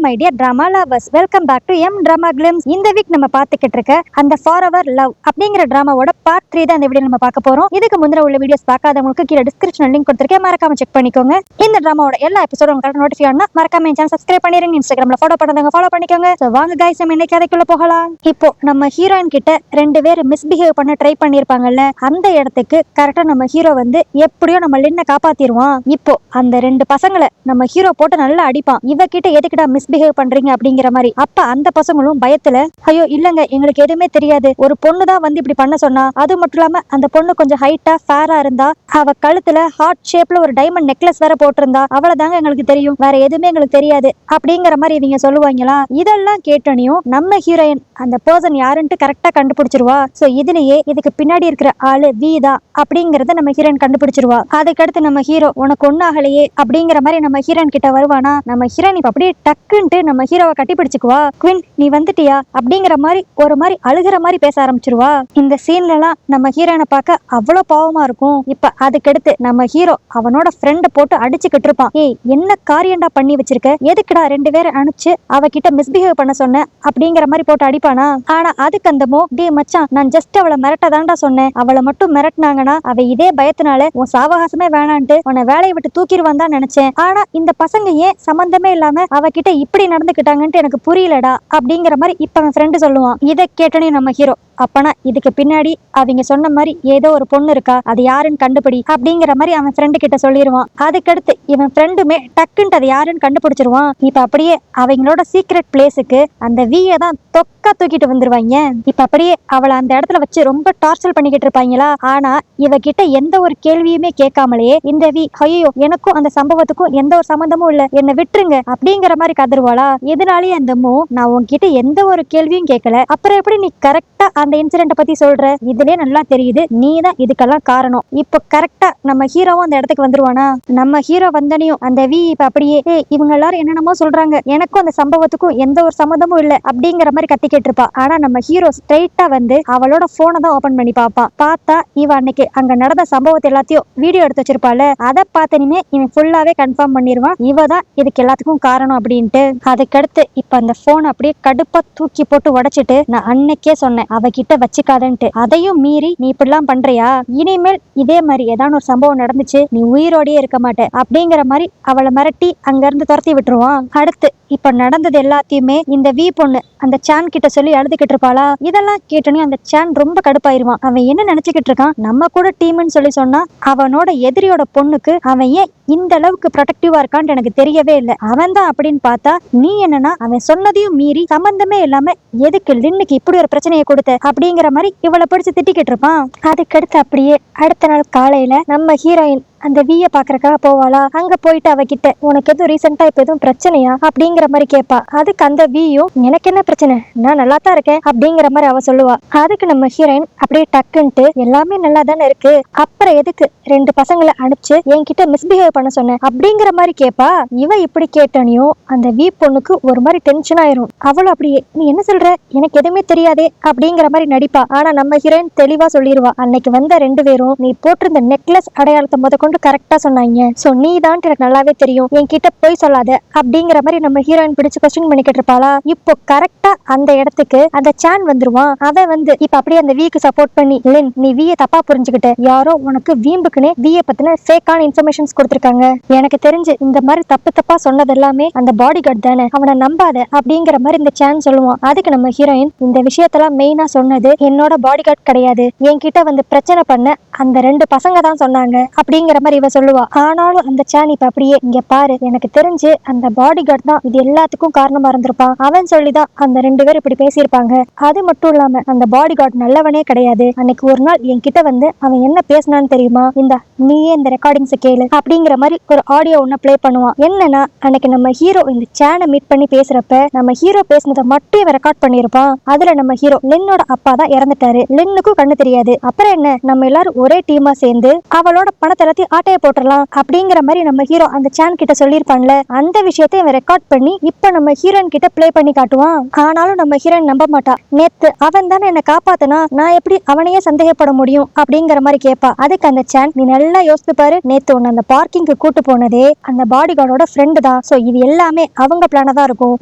My dear drama lovers, welcome back to M drama glimpse. இந்த week நம்ம பார்த்துக்கிட்டு இருக்க அந்த ஃபாரெவர் லவ் அப்படிங்கிற டிராமாவோட பார்ட் 3 தான் இந்த வீடியோ நம்ம பார்க்க போறோம். இதுக்கு முந்தின உள்ள வீடியோஸ் பார்க்காதவங்களுக்கு கீழே டிஸ்கிரிப்ஷன் லிங்க் கொடுத்திருக்கேன், மறக்காம செக் பண்ணிக்கோங்க. இந்த டிராமாவோட எல்லா எபிசோடும் உங்களுக்கு நோட்டிஃபை ஆனா மறக்காம சேனல் சப்ஸ்கிரைப் பண்ணிருங்க. இன்ஸ்டாகிராம்ல ஃபாலோ பண்ணாதவங்க ஃபாலோ பண்ணிக்கோங்க. சோ வாங்க गाइस, நம்ம இன்னைக்கு கதைக்குள்ள போகலாம். இப்போ நம்ம ஹீரோயின் கிட்ட ரெண்டு பேர் மிஸ்பிஹேவ் பண்ண ட்ரை பண்ணிருப்பாங்கல்ல, அந்த இடத்துக்கு கரெக்டா நம்ம ஹீரோ வந்து எப்படியோ நம்ம லின்னை காப்பாத்திடுவான். இப்போ அந்த ரெண்டு பசங்களை நம்ம ஹீரோ போட்டு நல்லா அடிப்பான். இவகிட்ட எதுக்குடா மிஸ்பிஹேவ் பண்றீங்க அப்படிங்கிற மாதிரி. அப்ப அந்த பசங்களும் பயத்துல, ஐயோ இல்லங்க எங்களுக்கு எதுவுமே தெரியாது, ஒரு பொண்ணு தான் வந்து இப்படி பண்ண சொன்னா, அது மட்டும் இல்லாம அந்த பொண்ணு கொஞ்சம் ஹைட்டா ஃபேரா இருந்தா, அவ கழுத்துல ஹார்ட் ஷேப்ல ஒரு டைமண்ட் நெக்லஸ் வேற போட்டிருந்தா, அவ்வளவுதாங்க எங்களுக்கு தெரியும், வேற எதுவுமே எங்களுக்கு தெரியாது அப்படிங்கிற மாதிரி இவங்க சொல்லுவாங்களா. இதெல்லாம் கேட்டனையும் நம்ம ஹீரோயின் அந்த பர்சன் யாருன்ட்டு கரெக்டா கண்டுபிடிச்சிருவா. சோ இதுலயே இதுக்கு பின்னாடி இருக்கிற ஆளு வீதா அப்படிங்கறத நம்ம ஹீரோயின் கண்டுபிடிச்சிருவா. அதுக்கடுத்து நம்ம ஹீரோ உனக்கு ஒன்னாகலையே அப்படிங்கிற மாதிரி நம்ம ஹீரோயின் கிட்ட வருவானா. நம்ம ஹீரோயின் இப்ப அப்படியே டக்குன்ட்டு நம்ம ஹீரோவை கட்டி பிடிச்சுக்குவா. குவின் நீ வந்துட்டியா அப்படிங்கிற மாதிரி ஒரு மாதிரி அழுகிற மாதிரி பேச ஆரம்பிச்சிருவா. இந்த சீன்ல எல்லாம் நம்ம ஹீரோயினை பார்க்க அவ்வளவு பாவமா இருக்கும். இப்ப அதுக்கடுத்து நம்ம ஹீரோ அவனோட ஃப்ரெண்ட் போட்டு அடிச்சுக்கிட்டு இருப்பான். ஏய் என்ன காரியண்டா பண்ணி வச்சிருக்க, எதுக்குடா ரெண்டு பேரை அனுப்பிச்சு அவகிட்ட மிஸ்பிஹேவ் பண்ண சொன்ன அப்படிங்கிற மாதிரி போட்டு அடிப்பானா. ஆனா அதுக்கு அந்த டே மச்சான், நான் ஜஸ்ட் அவளை மிரட்டதான்டா சொன்னேன், அவளை மட்டும் மிரட்டினாங்கன்னா அவ இதே பயத்தினால உன் சாவகாசமே வேணான்ட்டு உன்னை வேலையை விட்டு தூக்கிடுவான் தான் நினைச்சேன். ஆனா இந்த பசங்க ஏன் சம்பந்தமே இல்லாம அவகிட்ட இப்படி நடந்துக்கிட்டாங்கன்ட்டு எனக்கு புரியலடா அப்படிங்கிற மாதிரி இப்ப அவன் ஃப்ரெண்டு சொல்லுவான். இதை கேட்டனே நம்ம ஹீரோ, அப்பனா இதுக்கு பின்னாடி அவங்க சொன்ன மாதிரி ஏதோ ஒரு பொண்ணு இருக்கா, அது யாருன்னு கண்டுபிடி அப்படிங்கிற மாதிரி அவன் ஃப்ரெண்டு கிட்ட சொல்லிடுவான். அதுக்கடுத்து இவன் ஃப்ரெண்டுமே டக்குன்ட்டு அது யாருன்னு கண்டுபிடிச்சிருவான். இப்ப அப்படியே அவங்களோட சீக்ரெட் பிளேஸுக்கு அந்த வீயை தான் தொக்கா தூக்கிட்டு வந்துருவாங்க. இப்ப அப்படியே அவளை அந்த இடத்துல வச்சு ரொம்ப டார்ச்சர் பண்ணிக்கிட்டு இருப்பாங்களா. ஆனா இவகிட்ட எந்த ஒரு கேள்வியுமே கேட்காமலே இந்த வீ, ஐயோ எனக்கும் அந்த சம்பவத்துக்கும் எந்த ஒரு சம்பந்தமும் இல்ல, என்ன விட்டுருங்க அப்படிங்கிற மாதிரி கதறுவாளா. இதனாலேயே அந்த நான் உன்கிட்ட எந்த ஒரு கேள்வியும் கேட்கல, அப்புறம் எப்படி நீ கரெக்டா அந்த இன்சிடென்ட் பத்தி சொல்ற, இதுலயே நல்லா தெரியுது நீ தான் இதுக்கெல்லாம் காரணம். இப்போ கரெக்டா நம்ம ஹீரோவும் அந்த இடத்துக்கு வந்துருவானா. நம்ம ஹீரோ வந்தனையும் அந்த வீ இப்ப அப்படியே, இவங்க எல்லாரும் என்னென்னமோ சொல்றாங்க, எனக்கும் அந்த சம்பவத்துக்கும் எந்த ஒரு சம்மந்தமும் இல்ல அப்படிங்கிற மாதிரி கத்திக்கிட்டு இருப்பா. ஆனா நம்ம ஹீரோ ஸ்ட்ரைட்டா வந்து அவளோட போனை தான் ஓபன் பண்ணி பாப்பான். பார்த்தா இவ அன்னைக்கு அங்க நடந்த சம்பவத்தை எல்லாத்தையும் வீடியோ எடுத்து வச்சிருப்பாள். அதை பார்த்தனுமே இவன் ஃபுல்லாவே கன்ஃபார்ம் பண்ணிடுவான், இவ தான் இதுக்கு எல்லாத்துக்கும் காரணம் அப்படின்ட்டு. அதுக்கடுத்து இப்ப அந்த போன் அப்படியே கடுப்பா தூக்கி போட்டு உடைச்சிட்டு, நான் அன்னைக்கே சொன்னேன் அவகிட்ட வச்சுக்காதன்ட்டு, அதையும் மீறி நீ இப்படிலாம் பண்றியா, இனிமேல் இதே மாதிரி ஏதாவது ஒரு சம்பவம் நடந்துச்சு நீ உயிரோடயே இருக்க மாட்டே அப்படிங்கிற மாதிரி அவளை மிரட்டி அங்க இருந்து துரத்தி விட்டுருவான். அடுத்து இப்ப நடந்தது எல்லாத்தையுமே இந்த வீ பொண்ணு அந்த சான் கிட்ட சொல்லி அழுதுகிட்டு இருப்பாளா. இதெல்லாம் கேட்டனே அந்த சான் ரொம்ப கடுப்பாயிருவான். அவன் என்ன நினைச்சுக்கிட்டு இருக்கான், நம்ம கூட டீம்னு சொல்லி சொன்னா அவனோட எதிரியோட பொண்ணுக்கு அவன் ஏன் இந்த அளவுக்கு ப்ரொடெக்டிவா இருக்கான்னு எனக்கு தெரியவே இல்லை. அவன் தான் அப்படின்னு பார்த்தா நீ என்னன்னா அவன் சொன்னதையும் மீறி சம்பந்தமே இல்லாம எதுக்கு லின்னுக்கு இப்படி ஒரு பிரச்சனையை கொடுத்த அப்படிங்கிற மாதிரி இவளை பிடிச்சு திட்டிக்கிட்டு இருப்பான். அதுக்கடுத்து அப்படியே அடுத்த நாள் காலையில நம்ம ஹீரோயின் அந்த வீய பாக்குறக்காக போவாளா. அங்க போயிட்டு அவகிட்ட உனக்கு எதுவும் ரீசெண்டா இப்ப எதுவும் பிரச்சனையா அப்படிங்கிற மாதிரி கேட்பா. அதுக்கு அந்த வீயும் எனக்கு என்ன பிரச்சனை, நான் நல்லா தான் இருக்கேன் அப்படிங்கிற மாதிரி அவ சொல்லுவா. அதுக்கு நம்ம ஹீரோயின் அப்படியே டக்குன்ட்டு எல்லாமே நல்லா தானே இருக்கு, அப்புறம் எதுக்கு ரெண்டு பசங்களை அனுப்பிச்சு என்கிட்ட மிஸ்பிஹேவ் பண்ண சொன்ன அப்படிங்கிற மாதிரி கேட்பா. இவ இப்படி கேட்டனையும் அந்த வீ பொண்ணுக்கு ஒரு மாதிரி டென்ஷன் ஆயிரும். அவளும் அப்படியே நீ என்ன சொல்ற, எனக்கு எதுவுமே தெரியாதே அப்படிங்கிற மாதிரி நடிப்பா. ஆனா நம்ம ஹீரோயின் தெளிவா சொல்லிடுவா, அன்னைக்கு வந்த ரெண்டு பேரும் நீ போட்டிருந்த நெக்லஸ் அடையாளத்தை முத கொண்டு கரெக்டா சொன்னாங்க, சோ நீ தான் எனக்கு நல்லாவே தெரியும், என்கிட்ட போய் சொல்லாத அப்படிங்கிற மாதிரி நம்ம ஹீரோயின் பிடிச்சு கொஸ்டின் பண்ணிக்கிட்டு இருப்பாளா. இப்போ கரெக்டா அந்த இடத்துக்கு அந்த சான் வந்துருவான். அவன் வந்து இப்ப அப்படியே அந்த வீக்கு சப்போர்ட் பண்ணி, லின் நீ வீய தப்பா புரிஞ்சுக்கிட்ட, யாரோ உனக்கு வீம்புக்குன்னு வீய பத்தின ஃபேக்கான இன்ஃபர்மேஷன்ஸ் கொடுத்திருக்காங்க, எனக்கு தெரிஞ்சு இந்த மாதிரி தப்பு தப்பா சொன்னது எல்லாமே அந்த பாடி கார்டு தானே, அவனை நம்பாத அப்படிங்கிற மாதிரி இந்த சான் சொல்லுவான். அதுக்கு நம்ம ஹீரோயின் இந்த விஷயத்தெல்லாம் மெயினா சொன்னது என்னோட பாடி கார்டு கிடையாது, என்கிட்ட வந்து பிரச்சனை பண்ண அந்த ரெண்டு பசங்க தான் சொன்னாங்க அப்படிங்கிற மாதிரி இவ சொல்லுவா. ஆனாலும் அந்த சான் இப்ப அப்படியே, இங்க பாரு எனக்கு தெரிஞ்சு அந்த பாடி கார்டு தான் இது எல்லாத்துக்கும் காரணமா இருந்திருப்பான், அவன் சொல்லிதான் அந்த ரெண்டு பேரும் இப்படி பேசியிருப்பாங்க. அது மட்டும் இல்லாம அந்த பாடி கார்டு நல்லவனே கிடையாது, அன்னைக்கு ஒரு நாள் என்கிட்ட வந்து அவன் என்ன பேசினான்னு தெரியுமா, இந்த நீயே இந்த ரெக்கார்டிங்ஸ் கேளு அப்படிங்கிற மாதிரி ஒரு ஆடியோ ஒன்னு பிளே பண்ணுவான். என்னன்னா அன்னைக்கு நம்ம ஹீரோ இந்த சானை மீட் பண்ணி பேசுறப்ப நம்ம ஹீரோ பேசினதை மட்டும் இவன் ரெக்கார்ட் பண்ணிருப்பான். அதுல நம்ம ஹீரோ லின்னோட அப்பா தான் இறந்துட்டாரு, லின்னுக்கும் கண்ணு தெரியாது, அப்புறம் என்ன நம்ம எல்லாரும் ஒரே டீமா சேர்ந்து அவளோட பணத்தை எல்லாத்தையும் ஆட்டையை போட்டுடலாம் அப்படிங்கிற மாதிரி நம்ம ஹீரோ அந்த சேன் கிட்ட சொல்லியிருப்பான்ல, அந்த விஷயத்தை இவன் ரெக்கார்ட் பண்ணி இப்ப நம்ம ஹீரோயின் கிட்ட பிளே பண்ணி காட்டுவான். ஆனாலும் நம்ம ஹீரோயின் நம்ப மாட்டா. நேத்து அவன் தானே என்ன காப்பாத்தனா, நான் எப்படி அவனையே சந்தேகப்பட முடியும் அப்படிங்கிற மாதிரி கேட்பா. அதுக்கு அந்த சேன், நீ நல்லா யோசித்து பாரு, நேத்து உன்னை அந்த பார்க்கிங்க்கு கூட்டு போனதே அந்த பாடி கார்டோட ஃப்ரெண்டு தான். சோ இது எல்லாமே அவங்க பிளான தான் இருக்கும்.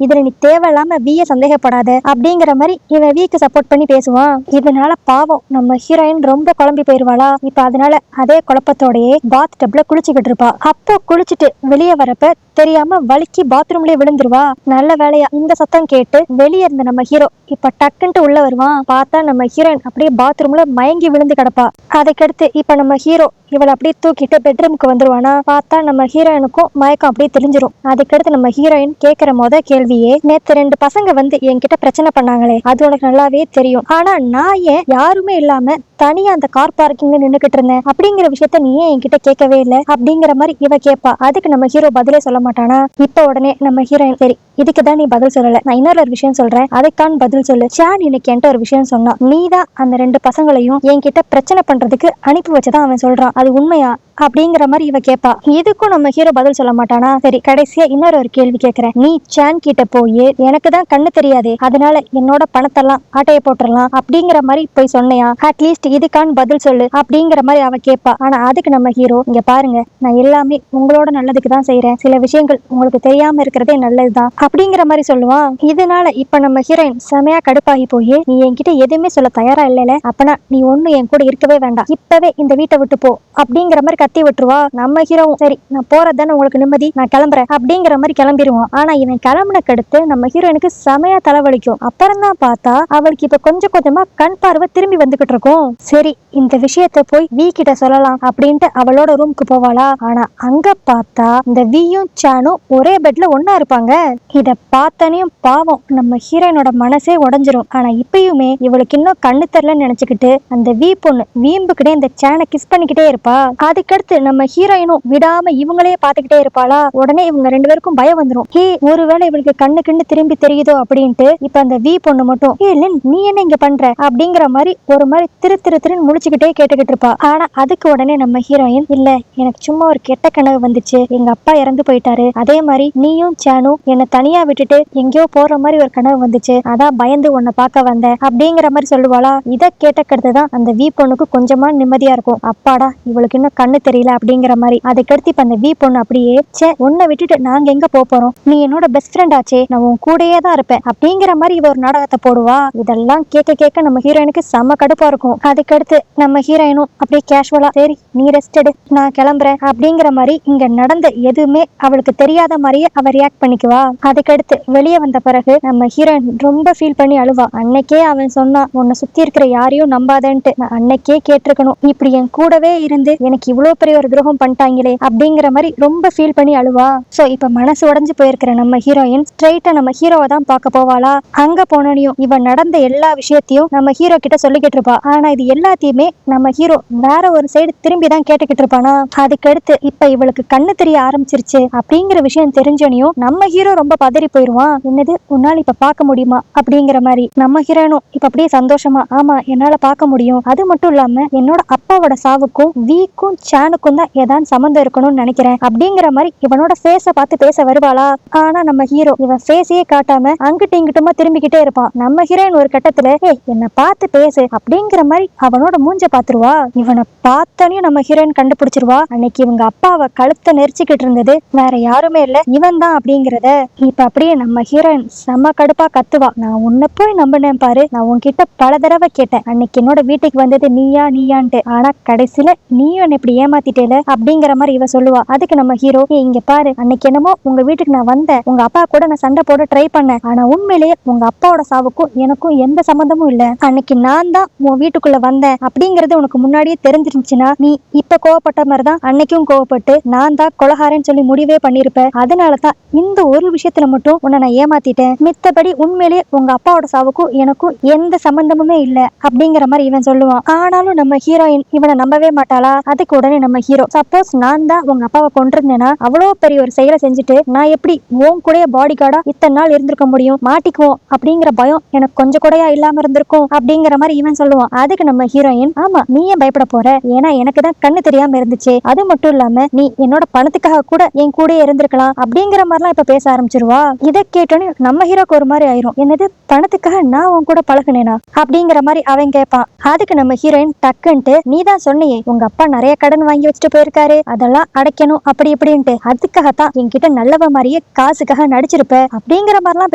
இதுல நீ தேவையில்லாம வீய சந்தேகப்படாத அப்படிங்கிற மாதிரி இவன் வீக்கு சப்போர்ட் பண்ணி பேசுவான். இதனால பாவம் நம்ம ஹீரோயின் ரொம்ப குழம்பி போயிருவாளா. இப்ப அதனால அதே குழப்பத்தோடயே பாத் டப்ல குளிச்சுக்கிட்டு இருப்பா. அப்போ குளிச்சுட்டு வெளியே வரப்ப தெரியாம வலிக்கு பாத்ரூம்லயே விழுந்துருவா. நல்ல வேலையா இந்த சத்தம் கேட்டு வெளியே இருந்த நம்ம ஹீரோ இப்ப டக்குன்ட்டு உள்ள வருவான். பார்த்தா நம்ம ஹீரோயின் அப்படியே பாத்ரூம்ல மயங்கி விழுந்து கிடப்பா. அதுக்கடுத்து இப்ப நம்ம ஹீரோ இவளை அப்படியே தூக்கிட்டு பெட்ரூமுக்கு வந்துருவானா. பார்த்தா நம்ம ஹீரோயினுக்கும் மயக்கம் அப்படியே தெரிஞ்சிரும். அதுக்கடுத்து நம்ம ஹீரோயின் கேட்கிற கேள்வியே, நேத்து 2 பசங்க வந்து என்கிட்ட பிரச்சனை பண்ணாங்களே, அது உனக்கு நல்லாவே தெரியும். ஆனா நான் ஏன் யாருமே இல்லாம தனியா அந்த கார் பார்க்கிங்ல நின்னுகிட்டு இருந்தேன் அப்படிங்கிற விஷயத்த நீ ஏன் என்கிட்ட கேட்கவே இல்லை அப்படிங்கிற மாதிரி இவ கேட்பா. அதுக்கு நம்ம ஹீரோ பதிலே சொல்ல மாட்டானா. இப்ப உடனே நம்ம ஹீரோயின், சரி இதுக்குதான் நீ பதில் சொல்லல, நான் இன்னொரு விஷயம் சொல்றேன், அதுக்கான பதில் சொல்லு. சேன் இன்னைக்கு என்கிட்ட ஒரு விஷயம் சொன்னா, நீதான் அந்த 2 பசங்களையும் என்கிட்ட பிரச்சனை பண்றதுக்கு அனுப்பி வச்சதான் அவன் சொல்றான், அது உண்மையா அப்படிங்கிற மாதிரி இவ கேட்பா. இதுக்கும் நம்ம ஹீரோ பதில் சொல்ல மாட்டானா. சரி கடைசியா இன்னொரு கேள்வி கேட்கிறேன், நீ சேன் கிட்ட போய் எனக்கு தான் கண்ணு தெரியாதே, அதனால என்னோட பணத்தெல்லாம் ஆட்டையை போட்டுடலாம் அப்படிங்கிற மாதிரி போய் சொன்னையா, அட்லீஸ்ட் இதுக்கான பதில் சொல்லு அப்படிங்கிற மாதிரி அவ கேட்பா. ஆனா அதுக்கு நம்ம ஹீரோ, இங்க பாருங்க, நான் எல்லாமே உங்களோட நல்லதுக்கு தான் செய்யறேன், சில விஷயங்கள் உங்களுக்கு தெரியாம இருக்கிறதே நல்லதுதான் அப்படிங்கிற மாதிரி சொல்லுவான். இதனால இப்ப நம்ம ஹீரோயின் செமையா கடுப்பாகி போய், நீ என்கிட்ட எதுவுமே சொல்ல தயாரா இல்லல, அப்பனா நீ ஒண்ணு என் கூட இருக்கவே வேண்டாம், இப்பவே இந்த வீட்டை விட்டு போ அப்படிங்கிற மாதிரி கத்தி விட்டுருவா. நம்ம ஹீரோவும் சரி நான் போறதுதானே உங்களுக்கு நிம்மதி, நான் கிளம்புறேன் அப்படிங்கிற மாதிரி கிளம்பிடுவான். ஆனா இவன் கிளம்புனக்கு அடுத்து நம்ம ஹீரோயினுக்கு செமையா தலைவலிக்கும். அப்புறம் தான் பார்த்தா அவளுக்கு இப்ப கொஞ்சம் கொஞ்சமா கண் பார்வை திரும்பி வந்துகிட்டு இருக்கும். சரி இந்த விஷயத்த போய் வி கிட்ட சொல்லலாம் அப்படின்ட்டு அவளோட ரூமுக்கு போவாளா. ஆனா அங்க பார்த்தா இந்த வியும் சேனும் ஒரே பெட்ல ஒன்னா இருப்பாங்க. இத பார்த்தனையும் பாவம் நம்ம ஹீரோயினோட மனசே உடைஞ்சிரும். ஆனா இப்பயுமே இவளுக்கு இன்னும் கண்ணு தெரியலன்னு நினைச்சுக்கிட்டு அந்த வி பொண்ணு வீம்புக்கிட்டே இந்த சேனை கிஸ் பண்ணிக்கிட்டே இருப்பா. அதுக்கடுத்து நம்ம ஹீரோயினும் விடாம இவங்களே பாத்துக்கிட்டே இருப்பாளா. உடனே இவங்க 2 பேருக்கும் பயம் வந்துரும். ஒருவேளை இவளுக்கு கண்ணு திரும்பி தெரியுதோ அப்படின்ட்டு இப்ப அந்த வி பொண்ணு மட்டும், லின் நீ என்ன இங்க பண்ற அப்படிங்கிற மாதிரி ஒரு மாதிரி திருன்னு முழிச்சுக்கிட்டே கேட்டுக்கிட்டு இருப்பா. ஆனா அதுக்கு உடனே நம்ம ஹீரோயின், இல்ல எனக்கு சும்மா ஒரு கெட்ட கனவு வந்துச்சு, எங்க அப்பா இறந்து போயிட்டாரு, அதே மாதிரி நீயும் சேனும் என்ன தனியா விட்டுட்டு எங்கேயோ போற மாதிரி ஒரு கனவு வந்துச்சு, அதான் பயந்து உன்னை பார்க்க வந்தேன் அப்படிங்கிற மாதிரி சொல்லுவாளா. இதை கேட்டக்கடுத்துதான் அந்த வி பொண்ணுக்கு கொஞ்சமா நிம்மதியா இருக்கும். அப்பாடா இவளுக்கு இன்னும் கண்ணு தெரியல அப்படிங்கிற மாதிரி. அதுக்கடுத்து இப்ப அந்த வி பொண்ணு அப்படியே, சே உன்னை விட்டுட்டு நாங்க எங்க போறோம், நீ என்னோட பெஸ்ட் ஃப்ரெண்ட் ஆச்சே, நான் உன் கூடயே தான் இருப்பேன் அப்படிங்கிற மாதிரி இவ ஒரு நாடகத்தை போடுவா. இதெல்லாம் கேட்க நம்ம ஹீரோயினுக்கு செம்ம கடுப்பா இருக்கும். அதுக்கடுத்து நம்ம ஹீரோயினும் அப்படியே கேஷுவலா, சரி நீ ரெஸ்ட் எடு நான் கிளம்புறேன் அப்படிங்கிற மாதிரி இங்க நடந்த எதுவுமே அவளுக்கு தெரியாத மாதிரியே அவ ரியாக்ட் பண்ணிக்குவா. அதுக்கடுத்து வெளியே வந்த பிறகு நம்ம ஹீரோயின் ரொம்ப ஃபீல் பண்ணி அழுவா. அன்னைக்கே அவன் சொன்னா, உன்னை சுத்தி இருக்கிற யாரையும் நம்பாதன்ட்டு, நான் அன்னைக்கே கேட்டிருக்கணும், இப்படி என் கூடவே இருந்து எனக்கு இவ்வளவு பெரிய ஒரு துரோகம் பண்ணிட்டாங்களே அப்படிங்கிற மாதிரி ரொம்ப ஃபீல் பண்ணி அழுவா. சோ இப்ப மனசு உடைஞ்சு போயிருக்கிற நம்ம ஹீரோயின் ஸ்ட்ரைட்டா நம்ம ஹீரோவை தான் பார்க்க போவாளா. அங்க போனோனையும் இவ நடந்த எல்லா விஷயத்தையும் நம்ம ஹீரோ கிட்ட சொல்லிக்கிட்டு இருப்பா. ஆனா இது எல்லாத்தையுமே நம்ம ஹீரோ வேற ஒரு சைடு திரும்பி தான் கேட்டுக்கிட்டு இருப்பானா. அதுக்கடுத்து இப்ப இவளுக்கு கண்ணு தெரிய ஆரம்பிச்சிருச்சு அப்படிங்கிற விஷயம் தெரிஞ்சோனையும் நம்ம ஹீரோ ரொம்ப பதறி போயிருவான். என்னது உன்னால இப்ப பார்க்க முடியுமா அப்படிங்கிற மாதிரி. நம்ம ஹீரோனும் இப்ப அப்படியே சந்தோஷமா, ஆமா என்னால பார்க்க முடியும், அது மட்டும் இல்லாம என்னோட அப்பாவோட சாவுக்கும் வீக்கும் சேனுக்கும் தான் ஏதாவது சம்மந்தம் இருக்கணும்னு நினைக்கிறேன் அப்படிங்கிற மாதிரி இவனோட ஃபேஸ பார்த்து பேச வருவாளா. ஆனா நம்ம ஹீரோ இவன் ஃபேஸையே காட்டாம அங்கிட்டு இங்கிட்டுமா திரும்பிக்கிட்டே இருப்பான். நம்ம ஹீரோயின் ஒரு கட்டத்துல, என்ன பார்த்து பேசு அப்படிங்கிற மாதிரி அவனோட மூஞ்ச பாத்துருவா. இவனை பார்த்தனையும் நம்ம ஹீரோயின் கண்டுபிடிச்சிருவா. அன்னைக்கு இவங்க அப்பாவை கழுத்தை நெரிச்சுக்கிட்டு இருந்தது வேற யாருமே இல்ல, இவன் தான் அப்படிங்கறத. இப்ப அப்படியே நம்ம ஹீரோயின் செம்ம கடுப்பா கத்துவா. நான் உன்னை போய் நம்பினேன் பாரு, நான் உன்கிட்ட பல தடவை கேட்டேன் அன்னைக்கு என்னோட வீட்டுக்கு வந்தது நீயான்ட்டு, ஆனா கடைசியில நீயும் என்ன இப்படி ஏமாத்திட்டேல அப்படிங்கிற மாதிரி இவ சொல்லுவா. அதுக்கு நம்ம ஹீரோ, இங்க பாரு, அன்னைக்கு என்னமோ உங்க வீட்டுக்கு நான் வந்தேன், உங்க அப்பா கூட நான் சண்டை போட ட்ரை பண்ணேன், ஆனா உண்மையிலேயே உங்க அப்பாவோட சாவுக்கும் எனக்கும் எந்த சம்பந்தமும் இல்ல, அன்னைக்கு நான் தான் உன் வீட்டுக்குள்ள வந்தேன் அப்படிங்கறது உனக்கு முன்னாடியே தெரிஞ்சிருந்துச்சுன்னா நீ இப்ப கோவப்பட்ட மாதிரிதான் அன்னைக்கும் கோவப்பட்டு நான் தான் கொலகாரன்னு சொல்லி முடிவே பண்ணிருப்ப. அதனாலதான் இந்த ஒரு விஷயத்த விஷயத்துல மட்டும் உன்னை நான் ஏமாத்திட்டேன், மித்தபடி உண்மையிலேயே உங்க அப்பாவோட சாவுக்கும் எனக்கும் எந்த சம்பந்தமுமே இல்ல அப்படிங்கிற மாதிரி இவன் சொல்லுவான். ஆனாலும் நம்ம ஹீரோயின் இவனை நம்பவே மாட்டாளா? அதுக்கு உடனே நம்ம ஹீரோ, சப்போஸ் நான் தான் உங்க அப்பாவை கொண்டிருந்தேன்னா அவ்வளோ பெரிய ஒரு செயலை செஞ்சுட்டு நான் எப்படி உன் கூட பாடி கார்டா இத்தனை நாள் இருந்திருக்க முடியும், மாட்டிக்குவோம் அப்படிங்கிற பயம் எனக்கு கொஞ்சம் கூடயா இல்லாம இருந்திருக்கும் அப்படிங்கிற மாதிரி இவன் சொல்லுவான். அதுக்கு நம்ம ஹீரோயின், ஆமா நீ ஏன் பயப்பட போற, ஏன்னா எனக்கு தான் கண்ணு தெரியாம இருந்துச்சு, அது மட்டும் இல்லாம நீ என்னோட பணத்துக்காக கூட என் கூட இருந்திருக்கலாம் அப்படிங்கிற மாதிரிலாம் இப்ப பேச ஆரம்பிச்சிருவா. இதை கேட்டோன்னு நம்ம ஹீரோக்கு ஒரு மாதிரி ஆயிரும். என்னது, பணத்துக்காக நான் உன் கூட பழகுனேனா அப்படிங்கிற மாதிரி அவன் கேட்பான். அதுக்கு நம்ம ஹீரோயின் டக்குன்ட்டு, நீ தான் சொன்னியே உங்க அப்பா நிறைய கடன் வாங்கி வச்சுட்டு போயிருக்காரு, அதெல்லாம் அடைக்கணும் அப்படி இப்படின்ட்டு, அதுக்காகத்தான் என்கிட்ட நல்லவ மாதிரியே காசுக்காக நடிச்சிருப்ப அப்படிங்கிற மாதிரிலாம்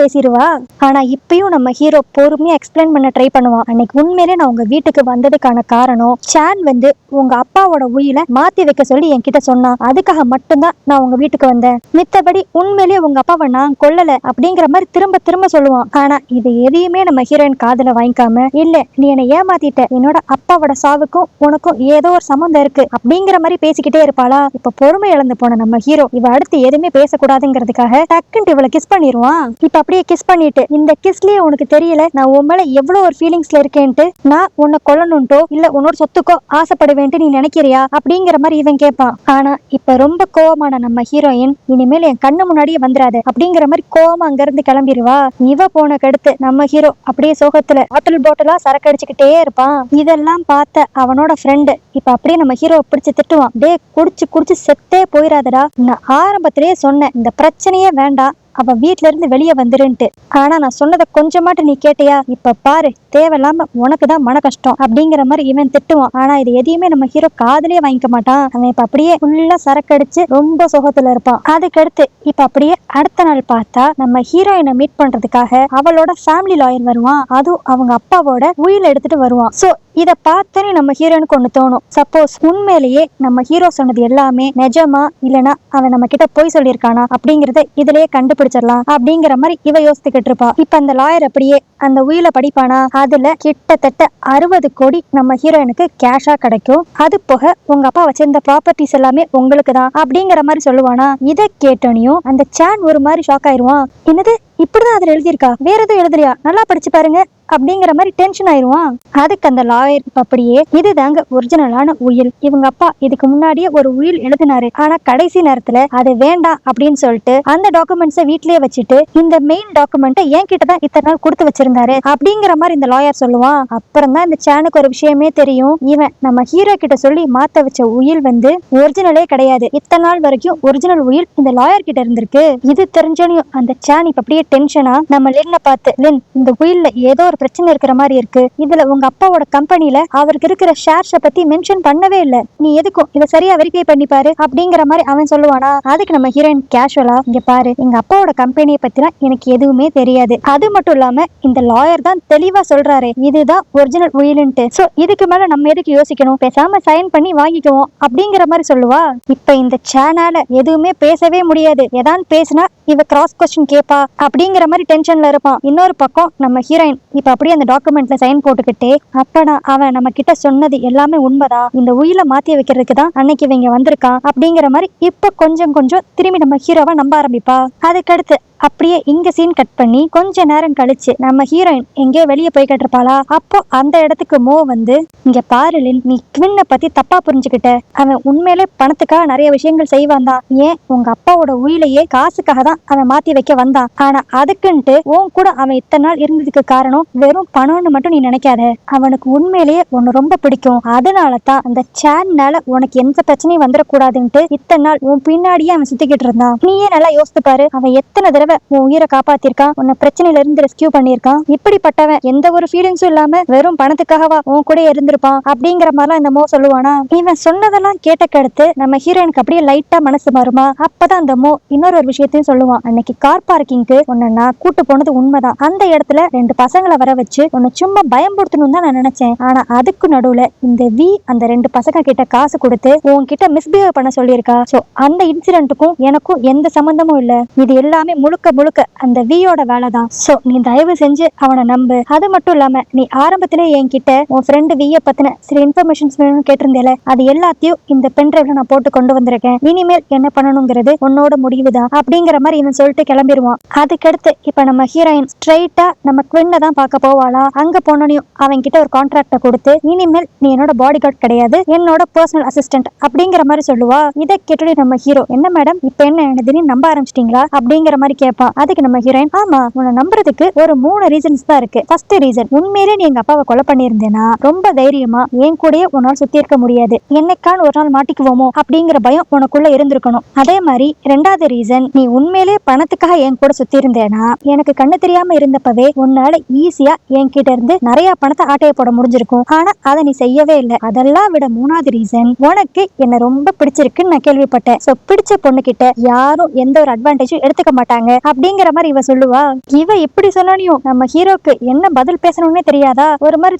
பேசிடுவா. ஆனா இப்பயும் நம்ம ஹீரோ பொறுமையா எக்ஸ்பிளைன் பண்ண ட்ரை பண்ணுவான். அன்னைக்கு உண்மையிலே நான் உங்க வீட்டுக்கு வந்ததுக்கான காரணம், சான் வந்து உங்க அப்பாவோட உயிரை மாத்தி வைக்க சொல்லி என்கிட்ட சொன்னா, அதுக்காக மட்டும்தான் நான் உங்க வீட்டுக்கு வந்தேன், மித்தபடி உண்மையிலேயே உங்க அப்பாவை நான் கொல்லல அப்படிங்கிற மாதிரி திரும்ப திரும்ப சொல்லுவான். ஆனா இது எதையுமே நம்ம ஹீரோயின் காதுல வாங்கிக்காம, இல்ல நீ என்னை ஏமாத்திட்ட, என்னோட அப்பாவோட சாவுக்கும் உனக்கும் ஏதோ ஒரு சம்பந்தம் இருக்கு அப்படிங்கிற மாதிரி பேசிக்கிட்டே இருப்பாளா. இப்ப பொறுமை இழந்து போன நம்ம ஹீரோ இவ அடுத்து எதுவுமே பேசக்கூடாதுங்கிறதுக்காக டக்குன்ட்டு இவளை கிஸ் பண்ணிடுவான். இப்ப அப்படியே கிஸ் பண்ணிட்டு, இந்த கிஸ்லயே உனக்கு தெரியல நான் உன் மேல எவ்வளவு ஒரு ஃபீலிங்ஸ்ல இருக்கேன்ட்டு, நான் உன்னை கொல்லணும்ட்டோ இல்ல உன்னோட சொத்துக்கோ ஆசைப்படுவேன்ட்டு நீ நினைக்கிறியா அப்படிங்கிற மாதிரி இவன் கேட்பான். ஆனா இப்ப ரொம்ப கோவமான நம்ம ஹீரோயின், இனிமேல் என் கண்ணு முன்னாடியே வந்துடாது அப்படிங்கிற மாதிரி கோவமா அங்க இருந்து கிளம்பிடுவா. இவ போன கடுத்து நம்ம ஹீரோ அப்படியே சோகத்துல பாட்டிலா சரக்கு அடிச்சுக்கிட்டே இருப்பான். இதெல்லாம் பார்த்த அவனோட ஃப்ரெண்டு இப்ப அப்படியே நம்ம ஹீரோ பிடிச்சு திட்டுவான். டே, குடிச்சு குடிச்சு செத்தே போயிடாதடா, நான் ஆரம்பத்திலேயே சொன்னேன் இந்த பிரச்சனையே வேண்டாம், அவ வீட்டுல இருந்து வெளியே வந்துருன்ட்டு, ஆனா நான் சொன்னதை கொஞ்சமாட்டு நீ கேட்டியா, இப்ப பாரு தேவையில்லாம உனக்குதான் மன கஷ்டம் அப்படிங்கிற மாதிரி இவன் திட்டுவான். ஆனா இது எதையுமே நம்ம ஹீரோ காதலே வாங்கிக்க மாட்டான். அவன் இப்ப அப்படியே ஃபுல்லா சரக்கு அடிச்சு ரொம்ப சோகத்துல இருப்பான். அதுக்கடுத்து இப்ப அப்படியே அடுத்த நாள் பார்த்தா நம்ம ஹீரோயினை மீட் பண்றதுக்காக அவளோட ஃபேமிலி லாயர் வருவான். அதுவும் அவங்க அப்பாவோட உயிரை எடுத்துட்டு வருவான். சோ இத பார்த்தோன்னே நம்ம ஹீரோனுக்கு ஒண்ணு தோணும், சப்போஸ் உண்மையிலேயே நம்ம ஹீரோ சொன்னது எல்லாமே நிஜமா இல்லனா அவன் நம்ம கிட்ட போய் சொல்லியிருக்கானா அப்படிங்கறத இதுலயே கண்டுபிடிச்சிடலாம் அப்படிங்கிற மாதிரி இவ யோசித்துக்கிட்டு இருப்பா. இப்ப அந்த லாயர் அப்படியே அந்த உயிரை படிப்பானா, அதுல கிட்டத்தட்ட 60 கோடி நம்ம ஹீரோயினுக்கு கேஷா கிடைக்கும். அது போக உங்க அப்பா வச்சிருந்த ப்ராப்பர்ட்டிஸ் எல்லாமே உங்களுக்கு தான் அப்படிங்கிற மாதிரி சொல்லுவானா. இதை கேட்டோனையும் அந்த சான் ஒரு மாதிரி ஷாக் ஆயிருவான். என்னது, இப்படிதான் அதுல எழுதியிருக்கா, வேற எதுவும் எழுதுறியா, நல்லா படிச்சு பாருங்க அப்படிங்கிற மாதிரி டென்ஷன் ஆயிடுவான். அதுக்கு அந்த லாயர் அப்படியே, இதுதாங்க ஒரிஜினலான உயில், இவங்க அப்பா இதுக்கு முன்னாடியே ஒரு உயில் எழுதினாரு, ஆனா கடைசி நேரத்துல அது வேண்டாம் அப்படின்னு சொல்லிட்டு அந்த டாக்குமெண்ட்ஸை வீட்லயே வச்சுட்டு இந்த மெயின் டாக்குமெண்ட்டை என்கிட்ட தான் இத்தனை நாள் கொடுத்து வச்சிருந்தாரு அப்படிங்கிற மாதிரி இந்த லாயர் சொல்லுவான். அப்புறம் தான் இந்த சானுக்கு ஒரு விஷயமே தெரியும், இவன் நம்ம ஹீரோ கிட்ட சொல்லி மாத்த வச்ச உயில் வந்து ஒரிஜினலே கிடையாது, இத்தனை நாள் வரைக்கும் ஒரிஜினல் உயில் இந்த லாயர் கிட்ட இருந்திருக்கு. இது தெரிஞ்சோனையும் அந்த சான் இப்ப அப்படியே டென்ஷனா நம்ம லின்னை பார்த்து, லின் இந்த உயில்ல ஏதோ ஒரு பிரச்சனை இருக்கிற மாதிரி இருக்கு, இதுல உங்க அப்பாவோட கம்பெனில அவருக்கு இருக்கிற ஷேர்ஸ பத்தி மென்ஷன் பண்ணவே இல்ல, நீ எதுக்கும் இதை சரியா வெரிஃபை பண்ணி பாரு அப்படிங்கிற மாதிரி அவன் சொல்லுவானா. அதுக்கு நம்ம ஹீரோயின் கேஷுவலா, இங்க பாரு எங்க அப்பாவோட கம்பெனியை பத்திலாம் எனக்கு எதுவுமே தெரியாது, அது மட்டும் இல்லாம இந்த லாயர் தான் தெளிவா சொல்றாரு இதுதான் ஒரிஜினல் உயில்ன்ட்டு, சோ இதுக்கு மேல நம்ம எதுக்கு யோசிக்கணும், பேசாம சைன் பண்ணி வாங்கிக்குவோம் அப்படிங்கிற மாதிரி சொல்லுவா. இப்ப இந்த சேனால எதுவுமே பேசவே முடியாது, எதான் பேசினா இவ கிராஸ் கொஸ்டின் கேப்பா அப்படிங்கிற மாதிரி டென்ஷன்ல இருப்பான். இன்னொரு பக்கம் நம்ம ஹீரோயின் இப்ப அப்படியே அந்த டாக்குமெண்ட்ல சைன் போட்டுக்கிட்டே, அப்படா அவன் நம்ம கிட்ட சொன்னது எல்லாமே உண்மைதான், இந்த உயிரை மாத்தி வைக்கிறதுக்கு தான் அன்னைக்கு இவங்க வந்திருக்கான் அப்படிங்கிற மாதிரி இப்ப கொஞ்சம் கொஞ்சம் திரும்பி நம்ம ஹீரோவை நம்ப ஆரம்பிப்பா. அதுக்கடுத்து அப்படியே இங்க சீன் கட் பண்ணி கொஞ்ச நேரம் கழிச்சு நம்ம ஹீரோயின் எங்கேயோ வெளியே போய்கிட்டு இருப்பாளா. அப்போ அந்த இடத்துக்கு மோ வந்து, இங்க பாருலின் நீ க்வின்னை பத்தி தப்பா புரிஞ்சுக்கிட்ட, அவன் உண்மையிலே பணத்துக்காக நிறைய விஷயங்கள் செய்வான் தான், ஏன் உங்க அப்பாவோட உயிலையே காசுக்காக தான் அவன் மாத்தி வைக்க வந்தான், ஆனா அதுக்குன்ட்டு உன் கூட அவன் இத்தனை நாள் இருந்ததுக்கு காரணம் வெறும் பணம்னு மட்டும் நீ நினைக்காத, அவனுக்கு உண்மையிலேயே உன்னை ரொம்ப பிடிக்கும், அதனாலதான் அந்த சேன்னால உனக்கு எந்த பிரச்சனையும் வந்துடக்கூடாதுன்ட்டு இத்தனை நாள் உன் பின்னாடியே அவன் சுத்திக்கிட்டு இருந்தான். நீயே நல்லா யோசித்து பாரு, அவன் எத்தனை தடவை உன் உயிரை காப்பாத்திருக்கான், உன்னை பிரச்சனையில இருந்து ரெஸ்கியூ பண்ணிருக்கான், இப்படிப்பட்டவன் எந்த ஒரு ஃபீலிங்ஸும் இல்லாம வெறும் பணத்துக்காகவா உன் கூட இருந்திருப்பான் அப்படிங்கிற மாதிரிலாம் இந்த மோ சொல்லுவானா. இவன் சொன்னதெல்லாம் கேட்டக்கடுத்து நம்ம ஹீரோயினுக்கு அப்படியே லைட்டா மனசு மாறுமா. அப்பதான் அந்த மோ இன்னொரு ஒரு விஷயத்தையும் சொல்லுவான், அன்னைக்கு கார் பார்க்கிங்க்கு உன்னை நான் கூட்டு போனது உண்மைதான், அந்த இடத்துல 2 பசங்களை வர வச்சு உன்னை சும்மா பயன்படுத்தணும் தான் நான் நினைச்சேன், ஆனா அதுக்கு நடுவுல இந்த வி அந்த 2 பசங்க கிட்ட காசு கொடுத்து உன்கிட்ட மிஸ்பிஹேவ் பண்ண சொல்லியிருக்கா. சோ அந்த இன்சிடென்ட்டுக்கும் எனக்கும் எந்த சம்பந்தமும் இல்ல, இது எல்லாமே முழுக்க முழுக்க முழுக்க அந்த வியோட வேலை தான். சோ நீ தயவு செஞ்சு அவனை நம்பு. அது மட்டும் இல்லாம நீ ஆரம்பத்திலே என்கிட்ட உன் ஃப்ரெண்டு விய பத்தின சில இன்ஃபர்மேஷன்ஸ் வேணும்னு கேட்டிருந்தேல, அது எல்லாத்தையும் இந்த பென்ட்ரைவ்ல நான் போட்டு கொண்டு வந்திருக்கேன். இனிமேல் என்ன பண்ணணுங்கிறது உன்னோட முடிவுதான் அப்படிங்கிற மாதிரி இவன் சொல்லிட்டு கிளம்பிடுவான். அதுக்கடுத்து இப்ப நம்ம ஹீரோயின் ஸ்ட்ரெயிட்டா நம்ம குவின்னை தான் பார்க்க போவாளா. அங்க போனோனையும் அவன் கிட்ட ஒரு கான்ட்ராக்ட கொடுத்து, இனிமேல் நீ என்னோட பாடி கார்டு கிடையாது, என்னோட பர்சனல் அசிஸ்டன்ட் அப்படிங்கிற மாதிரி சொல்லுவா. இதை கேட்டுட்டு நம்ம ஹீரோ, என்ன மேடம் இப்ப என்ன திடீர்னு நம்ப ஆரம்பிச்சிட்டீங்களா அப்படிங்கிற மாதிரி கேட்பான். அதுக்கு நம்ம ஹீரோயின், ஆமா உன்னை நம்புறதுக்கு ஒரு 3 ரீசன்ஸ் தான் இருக்கு. ஃபர்ஸ்ட் ரீசன், உண்மையிலே நீ எங்க அப்பாவை கொலை பண்ணியிருந்தேனா ரொம்ப தைரியமா என் கூடயே உன்னால் சுத்தி இருக்க முடியாது, என்னைக்கான ஒரு நாள் மாட்டிக்குவோமோ அப்படிங்கிற பயம் உனக்குள்ள இருந்திருக்கணும். அதே மாதிரி 2வது ரீசன், நீ உண்மையிலே பணத்துக்காக என் கூட சுத்தி இருந்தேனா எனக்கு கண்ணு தெரியாம இருந்தப்பவே உன்னால ஈஸியா என்கிட்ட இருந்து நிறைய பணத்தை ஆட்டைய போட முடிஞ்சிருக்கும். ஆனா அதை நீ செய்யவே இல்லை. அதெல்லாம் விட 3வது ரீசன், உனக்கு என்ன ரொம்ப பிடிச்சிருக்குன்னு நான் கேள்விப்பட்டேன். சோ பிடிச்ச பொண்ணு கிட்ட யாரும் எந்த ஒரு அட்வான்டேஜும் எடுத்துக்க மாட்டாங்க அப்படிங்கிற மாதிரி இவ சொல்லுவா. இவ இப்படி சொன்னோனையும் நம்ம ஹீரோக்கு என்ன பதில் பேசணும்னே தெரியாதா, ஒரு மாதிரி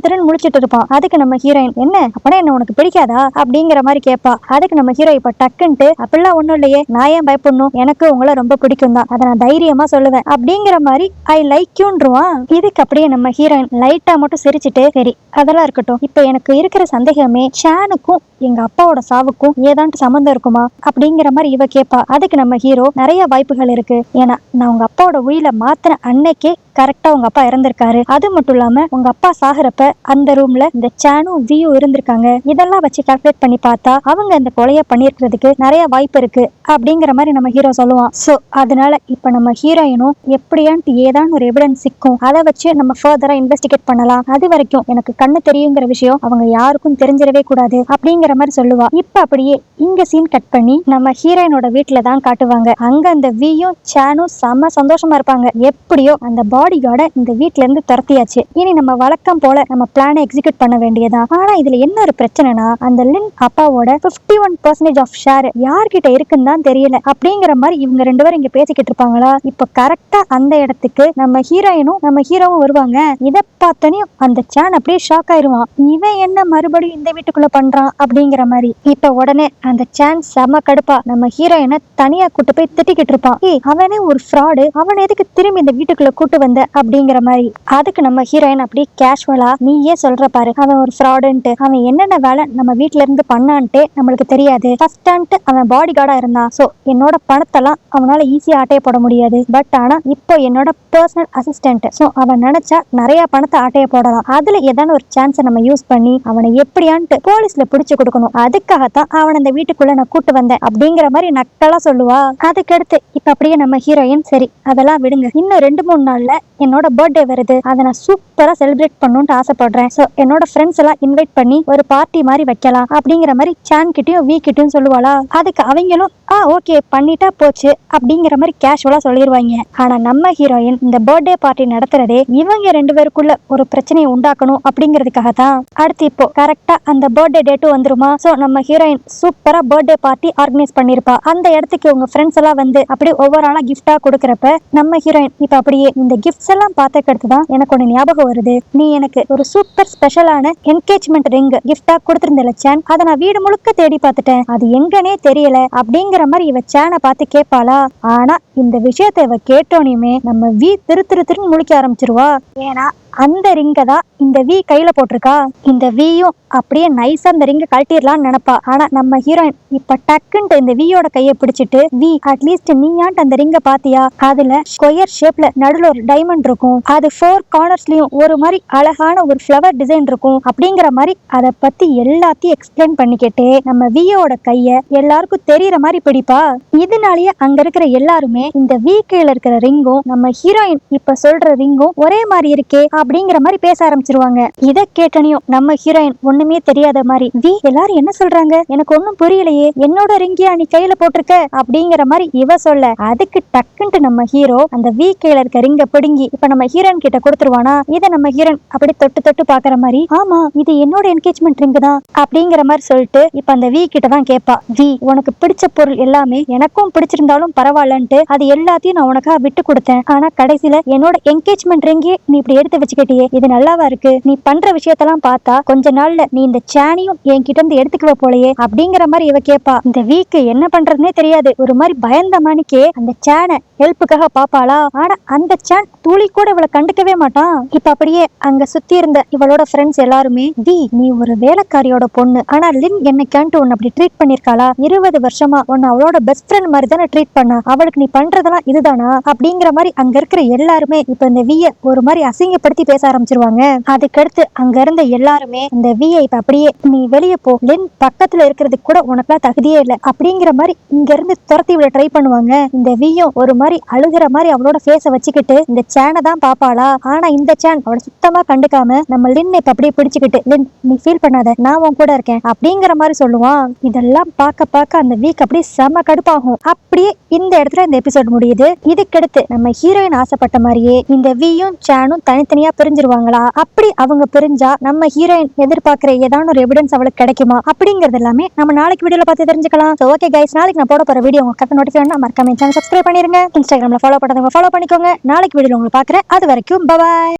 திருன்னு முழிச்சிட்டு இருப்பான். அதுக்கு நம்ம ஹீரோயின், என்ன அப்பனா என்ன உனக்கு பிடிக்காதா அப்படிங்கிற மாதிரி கேட்பா. அதுக்கு நம்ம ஹீரோ இப்ப டக்குன்ட்டு, அப்படிலாம் ஒண்ணும் இல்லையே, நான் ஏன் பயப்படணும், எனக்கு உங்களை ரொம்ப பிடிக்கும் தான், அதை நான் தைரியமா சொல்லுவேன் அப்படிங்கிற மாதிரி ஐ லைக் யூன்றுவான். இதுக்கு அப்படியே நம்ம ஹீரோயின் லைட்டா மட்டும் சிரிச்சுட்டு, சரி அதெல்லாம் இருக்கட்டும், இப்ப எனக்கு இருக்கிற சந்தேகமே ஷானுக்கும் எங்க அப்பாவோட சாவுக்கும் ஏதாண்டு சம்மந்தம் இருக்குமா அப்படிங்கிற மாதிரி இவ கேட்பா. அதுக்கு நம்ம ஹீரோ, நிறைய வாய்ப்புகள் இருக்கு, ஏன்னா நான் உங்க அப்பாவோட உயிரை மாத்தின அன்னைக்கே கரெக்டா உங்க அப்பா இறந்திருக்காரு. அது மட்டும் இல்லாம உங்க அப்பா சாகுறப்ப அந்த ரூம்ல இந்த சானும் வியும் இருந்திருக்காங்க. இதெல்லாம் வச்சு கால்குலேட் பண்ணி பார்த்தா அவங்க அந்த கொலைய பண்ணிருக்கிறதுக்கு நிறைய வாய்ப்பு இருக்கு அப்படிங்கிற மாதிரி நம்ம ஹீரோ சொல்லுவான். சோ அதனால இப்ப நம்ம ஹீரோயினும் எப்படியான்ட்டு ஏதான் ஒரு எவிடன்ஸ் சிக்கும், அதை வச்சு நம்ம ஃபர்தரா இன்வெஸ்டிகேட் பண்ணலாம். அது வரைக்கும் எனக்கு கண்ணு தெரியுங்கிற விஷயம் அவங்க யாருக்கும் தெரிஞ்சிடவே கூடாது அப்படிங்கிற மாதிரி சொல்லுவா. இப்ப அப்படியே இங்க சீன் கட் பண்ணி நம்ம ஹீரோயினோட வீட்டுல தான் காட்டுவாங்க. அங்க அந்த வியும் சானும் செம சந்தோஷமா இருப்பாங்க. எப்படியோ அந்த பாடி கார்டை இந்த வீட்ல இருந்து துரத்தியாச்சு. இனி நம்ம வழக்கம் போல நம்ம பிளானை எக்ஸிக்யூட் பண்ண வேண்டியதான். ஆனா இதுல என்ன ஒரு பிரச்சனைனா, அந்த லின் அப்பாவோட 51% ஆஃப் ஷேர் யார்கிட்ட இருக்குன்னு தான் தெரியல அப்படிங்கிற மாதிரி இவங்க 2 பேரும் இங்க பேசிக்கிட்டு இருப்பாங்களா. இப்ப கரெக்டா அந்த இடத்துக்கு நம்ம ஹீரோயினும் நம்ம ஹீரோவும் வருவாங்க. இதை பார்த்தோன்னே அந்த சான் அப்படியே ஷாக் ஆயிருவான். இவன் என்ன மறுபடியும் இந்த வீட்டுக்குள்ள பண்றான் அப்படிங்கிற மாதிரி. இப்ப உடனே அந்த சான் செம கடுப்பா நம்ம ஹீரோயினை தனியா கூட்டு போய் திட்டிக்கிட்டு இருப்பான். அவனே ஒரு ஃப்ராடு, அவன் எதுக்கு திரும்பி இந்த வீட்டுக்குள்ள கூட்டு வந்த அப்படிங்கிற மாதிரி. அதுக்கு நம்ம ஹீரோயின் அப்படியே கேஷுவலா, நீயே சொல்ற பாரு அவன் ஒரு ஃப்ராடுன்ட்டு, அவன் என்னென்ன வேலை நம்ம வீட்டுல இருந்து பண்ணான்ட்டு நம்மளுக்கு தெரியாது. ஃபர்ஸ்ட் அவன் பாடி கார்டா இருந்தான். சோ என்னோட பணத்தெல்லாம் அவனால ஈஸியா ஆட்டைய போட முடியாது. பட் ஆனா இப்போ என்னோட பர்சனல் அசிஸ்டன்ட். சோ அவன் நினைச்சா நிறைய பணத்தை ஆட்டைய போடலாம். அதுல ஏதான ஒரு சான்ஸை நம்ம யூஸ் பண்ணி அவனை எப்படியான்ட்டு போலீஸ்ல பிடிச்சு கொடுக்கணும். அதுக்காகத்தான் அவன் அந்த வீட்டுக்குள்ள நான் கூட்டு வந்தேன் அப்படிங்கிற மாதிரி நக்கலா சொல்லுவா. அதுக்கடுத்து இப்ப அப்படியே நம்ம ஹீரோயின், சரி அதெல்லாம் விடுங்க, இன்னும் 2-3 நாள்ல என்னோட பர்த்டே வருது, அதை நான் சூப்பரா செலிப்ரேட் பண்ணணும்னு ஆசைப்படுறேன். சோ என்னோட ஃப்ரெண்ட்ஸ் எல்லாம் இன்வைட் பண்ணி ஒரு பார்ட்டி மாதிரி வைக்கலாம் அப்படிங்கிற மாதிரி சான் கிட்டயும் வி கிட்டயும் சொல்லுவாளா. அதுக்கு அவங்களும் ஓகே பண்ணிட்டா போச்சு அப்படிங்கிற மாதிரி கேஷுவலா சொல்லிடுவாங்க. ஆனா நம்ம ஹீரோயின் இந்த பர்த்டே பார்ட்டி நடத்துறதே இவங்க 2 பேருக்குள்ள ஒரு பிரச்சனையை உண்டாக்கணும் அப்படிங்கிறதுக்காக தான். அடுத்து இப்போ கரெக்டா அந்த பர்த்டே டேட்டும் வந்துருமா. சோ நம்ம ஹீரோயின் சூப்பரா பர்த்டே பார்ட்டி ஆர்கனைஸ் பண்ணிருப்பா. அந்த இடத்துக்கு உங்க ஃப்ரெண்ட்ஸ் எல்லாம் வந்து அப்படியே ஒவ்வொரு ஆளா கிஃப்டா கொடுக்கறப்ப நம்ம ஹீரோயின் இப்ப அப்படியே இந்த கிஃப்ட்ஸ் எல்லாம் பார்த்ததுக்கு தான் எனக்கு ஒண்ணு ஞாபகம் வருது, நீ எனக்கு ஒரு சூப்பர் ஸ்பெஷலான என்கேஜ்மெண்ட் ரிங் கிஃப்டா கொடுத்திருந்தல சான், அதை நான் வீடு முழுக்க தேடி பார்த்துட்டேன், அது எங்கனே தெரியல அப்படிங்கிற மாதிரி இவ சானை பார்த்து கேட்பாளா. ஆனா இந்த விஷயத்தை இவ கேட்டோனையுமே நம்ம வீ திருன்னு முழிக்க ஆரம்பிச்சிருவா. ஏன்னா அந்த ரிங்க தான் இந்த வி கையில போட்டிருக்கா. இந்த வியும் அப்படியே நைஸா அந்த ரிங்க கழட்டிடலாம்னு நினைப்பா. ஆனா நம்ம ஹீரோயின் இப்ப டக்குன்ட்டு இந்த வியோட கையை பிடிச்சிட்டு, வி அட்லீஸ்ட் நீயான்ட்டு அந்த ரிங்க பாத்தியா, அதுல ஸ்கொயர் ஷேப்ல நடுவுல ஒரு டைமண்ட் இருக்கும், அது 4 கார்னர்ஸ்லயும் ஒரு மாதிரி அழகான ஒரு ஃபிளவர் டிசைன் இருக்கும் அப்படிங்கிற மாதிரி அதை பத்தி எல்லாத்தையும் எக்ஸ்பிளைன் பண்ணிக்கிட்டு நம்ம வியோட கைய எல்லாருக்கும் தெரியற மாதிரி பிடிப்பா. இதனாலேயே அங்க இருக்கிற எல்லாருமே இந்த வி கையில இருக்கிற ரிங்கும் நம்ம ஹீரோயின் இப்ப சொல்ற ரிங்கும் ஒரே மாதிரி இருக்கே அப்படிங்கிற மாதிரி பேச ஆரம்பிச்சிருவாங்க. இதை கேட்டனையும் நம்ம ஹீரோயின் ஒண்ணுமே தெரியாத மாதிரி, வி எல்லாரும் என்ன சொல்றாங்க, எனக்கு ஒன்னும் புரியலையே, என்னோட ரிங்கியா நீ கையில போட்டிருக்க அப்படிங்கிற மாதிரி இவ சொல்ல, அதுக்கு டக்குன்ட்டு நம்ம ஹீரோ அந்த வி கையில இருக்க ரிங்க பிடுங்கி இப்ப நம்ம ஹீரோயின் கிட்ட கொடுத்துருவானா? இதை நம்ம ஹீரோயின் அப்படி தொட்டு தொட்டு பாக்குற மாதிரி, ஆமா இது என்னோட என்கேஜ்மெண்ட் ரிங் தான் அப்படிங்கிற மாதிரி சொல்லிட்டு இப்ப அந்த வி கிட்ட தான் கேட்பா. வி, உனக்கு பிடிச்ச பொருள் எல்லாமே எனக்கும் பிடிச்சிருந்தாலும் பரவாயில்லன்ட்டு அது எல்லாத்தையும் நான் உனக்காக விட்டு கொடுத்தேன். ஆனா கடைசியில என்னோட என்கேஜ்மெண்ட் ரிங்கே நீ இப்படி எடுத்து வச்சுக்கிட்டியே, இது நல்லாவா இருக்கு? நீ பண்ற விஷயத்தெல்லாம் பார்த்தா கொஞ்ச நாள்ல நீ இந்த சேனையும் என்கிட்ட இருந்து எடுத்துக்குவ போலயே அப்படிங்கிற மாதிரி இவ கேட்பா. இந்த வீக்கு என்ன பண்றதுன்னே தெரியாது. ஒரு மாதிரி பயந்த மணிக்கே அந்த சேனை ஹெல்ப்புக்காக பாப்பாளா? ஆனா அந்த சேன் துளி கூட இவளை கண்டுக்கவே மாட்டான். இப்ப அப்படியே அங்க சுத்தி இருந்த இவளோட ஃப்ரெண்ட்ஸ் எல்லாருமே, தி நீ ஒரு வேலைக்காரியோட பொண்ணு, ஆனா லின் என்னைக்கான்ட்டு உன்னை அப்படி ட்ரீட் பண்ணிருக்காளா? 20 வருஷமா உன்னை அவளோட பெஸ்ட் ஃப்ரெண்ட் மாதிரி தானே ட்ரீட் பண்ணா, அவளுக்கு நீ பண்றதெல்லாம் இதுதானா அப்படிங்கிற மாதிரி அங்க இருக்கிற எல்லாருமே இப்ப இந்த விய ஒரு மாதிரி அசிங்கப்படுத்தி பேச ஆரம்பிச்சிருவாங்க. அதுக்கடுத்து அங்க இருந்த எல்லாருமே இந்த விய இப்ப அப்படியே நீ வெளியே போ, லின் பக்கத்துல இருக்கிறதுக்கு கூட உனக்குலாம் தகுதியே இல்லை அப்படிங்கிற மாதிரி இங்க இருந்து துரத்தி விட ட்ரை பண்ணுவாங்க. இந்த வியும் ஒரு மாதிரி அழுகிற மாதிரி அவளோட ஃபேஸ வச்சுக்கிட்டு இந்த சேனை தான் பாப்பாளா? ஆனா இந்த சேன் அவளை சுத்தமா கண்டுக்காம நம்ம லின் இப்ப அப்படியே பிடிச்சுக்கிட்டு, லின் நீ ஃபீல் பண்ணாத, நான் உன் கூட இருக்கேன் அப்படிங்கிற மாதிரி சொல்லுவான். இதெல்லாம் பார்க்க பார்க்க அந்த வீக் அப்படியே செம கடுப்பாகும். அப்படியே இந்த இடத்துல இந்த எபிசோட் முடியுது. இதுக்கடுத்து நம்ம ஹீரோயின் ஆசைப்பட்ட மாதிரியே இந்த வியும் சேனும் தனித்தனியா பிரிஞ்சிருவாங்களா? அப்படி அவங்க பிரிஞ்சா நம்ம ஹீரோயின் எதிர்பார்க்கிற ஏதாவது ஒரு எவிடன்ஸ் அவளுக்கு கிடைக்குமா அப்படிங்கறது எல்லாமே நம்ம நாளைக்கு வீடியோல பார்த்து தெரிஞ்சுக்கலாம். ஓகே கைஸ், நாளைக்கு நான் போட போற வீடியோ உங்களுக்கு நோட்டிஃபிகேஷன் மறக்காம சேனல் சப்ஸ்கிரைப் பண்ணிருங்க. இன்ஸ்டாகிராம்ல ஃபாலோ பண்ணாதவங்க ஃபாலோ பண்ணிக்கோங்க. நாளைக்கு வீடியோல உங்களை பார்க்குறேன். அது வரைக்கும் பை.